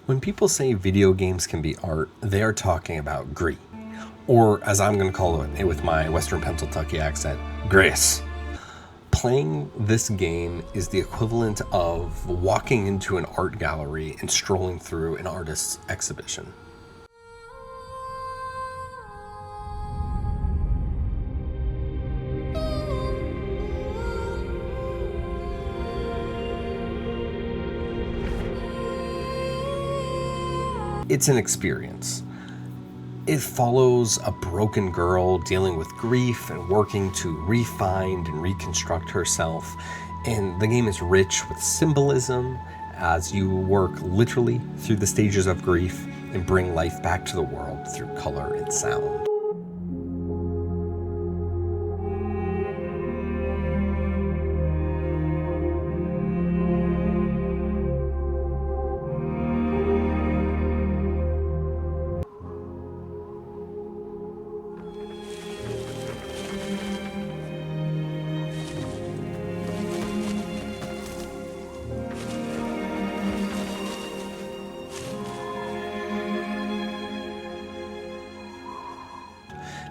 When people say video games can be art, they are talking about GRIS, or as I'm going to call it with my Western Pennsylvania accent, GRIS. Playing this game is the equivalent of walking into an art gallery and strolling through an artist's exhibition. It's an experience. It follows a broken girl dealing with grief and working to re-find and reconstruct herself. And the game is rich with symbolism as you work literally through the stages of grief and bring life back to the world through color and sound.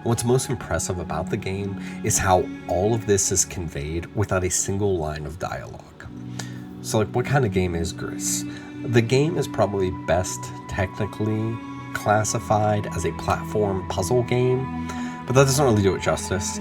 What's most impressive about the game is how all of this is conveyed without a single line of dialogue. So what kind of game is GRIS? The game is probably best technically classified as a platform puzzle game, but that doesn't really do it justice.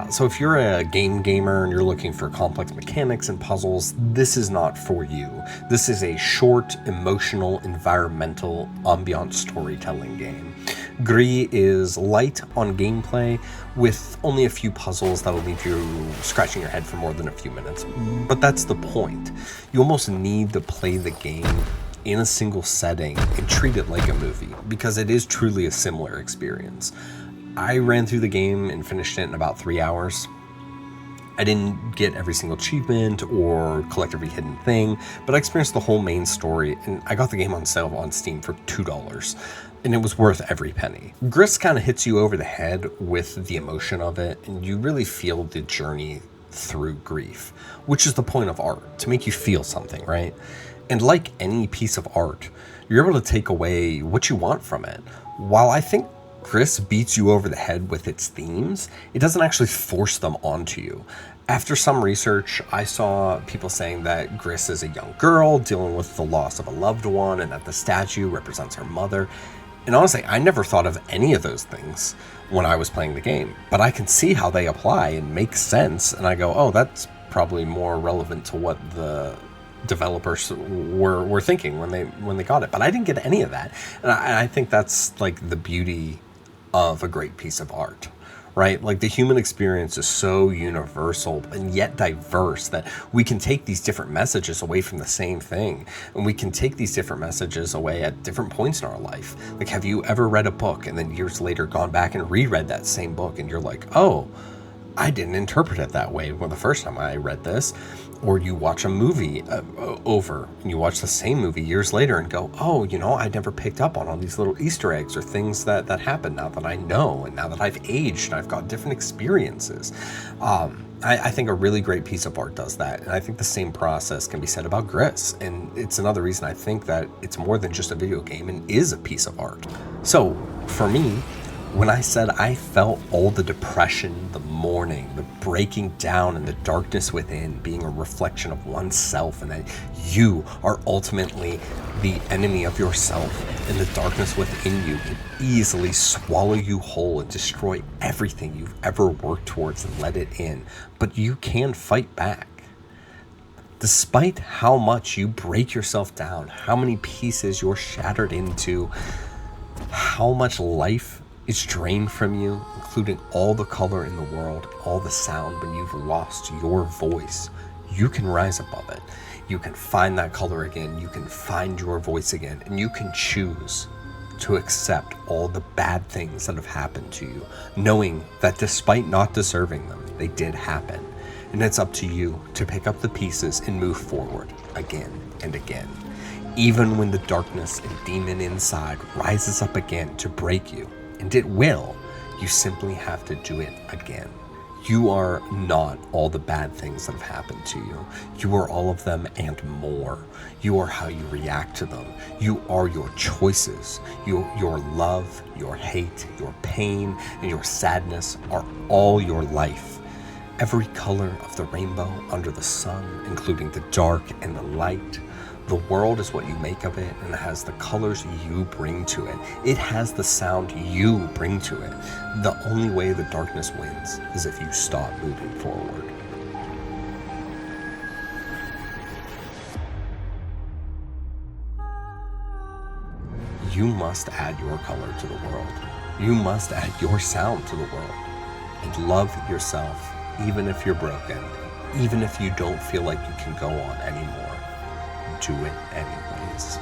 So if you're a gamer and you're looking for complex mechanics and puzzles, this is not for you. This is a short, emotional, environmental, ambient storytelling game. GRIS is light on gameplay with only a few puzzles that'll leave you scratching your head for more than a few minutes. But that's the point. You almost need to play the game in a single setting and treat it like a movie because it is truly a similar experience. I ran through the game and finished it in about 3 hours. I didn't get every single achievement or collect every hidden thing, but I experienced the whole main story, and I got the game on sale on Steam for $2, and it was worth every penny. GRIS kind of hits you over the head with the emotion of it, and you really feel the journey through grief, which is the point of art, to make you feel something, right? And like any piece of art, you're able to take away what you want from it. While I think GRIS beats you over the head with its themes, it doesn't actually force them onto you. After some research, I saw people saying that GRIS is a young girl dealing with the loss of a loved one and that the statue represents her mother. And honestly, I never thought of any of those things when I was playing the game, but I can see how they apply and make sense. And I go, oh, that's probably more relevant to what the developers were thinking when they got it. But I didn't get any of that. And I think that's like the beauty of a great piece of art, right? Like the human experience is so universal and yet diverse that we can take these different messages away from the same thing, and we can take these different messages away at different points in our life. Like, have you ever read a book and then years later gone back and reread that same book and you're like, oh, I didn't interpret it that way when the first time I read this? Or you watch a movie over and you watch the same movie years later and go, oh, I never picked up on all these little Easter eggs or things that happen now that I know, and now that I've aged and I've got different experiences. I think a really great piece of art does that. And I think the same process can be said about GRIS. And it's another reason I think that it's more than just a video game and is a piece of art. So for me, when I said I felt all the depression, the mourning, the breaking down, and the darkness within being a reflection of oneself, and that you are ultimately the enemy of yourself, and the darkness within you can easily swallow you whole and destroy everything you've ever worked towards and let it in, but you can fight back. Despite how much you break yourself down, how many pieces you're shattered into, how much life is drained from you, including all the color in the world, all the sound when you've lost your voice, you can rise above it. You can find that color again, you can find your voice again, and you can choose to accept all the bad things that have happened to you, knowing that despite not deserving them, they did happen. And it's up to you to pick up the pieces and move forward again and again. Even when the darkness and demon inside rises up again to break you, and it will, you simply have to do it again. You are not all the bad things that have happened to you. You are all of them and more. You are how you react to them. You are your choices. Your love, your hate, your pain, and your sadness are all your life. Every color of the rainbow under the sun, including the dark and the light. The world is what you make of it, and it has the colors you bring to it. It has the sound you bring to it. The only way the darkness wins is if you stop moving forward. You must add your color to the world. You must add your sound to the world. And love yourself, even if you're broken, even if you don't feel like you can go on anymore. Do it anyways.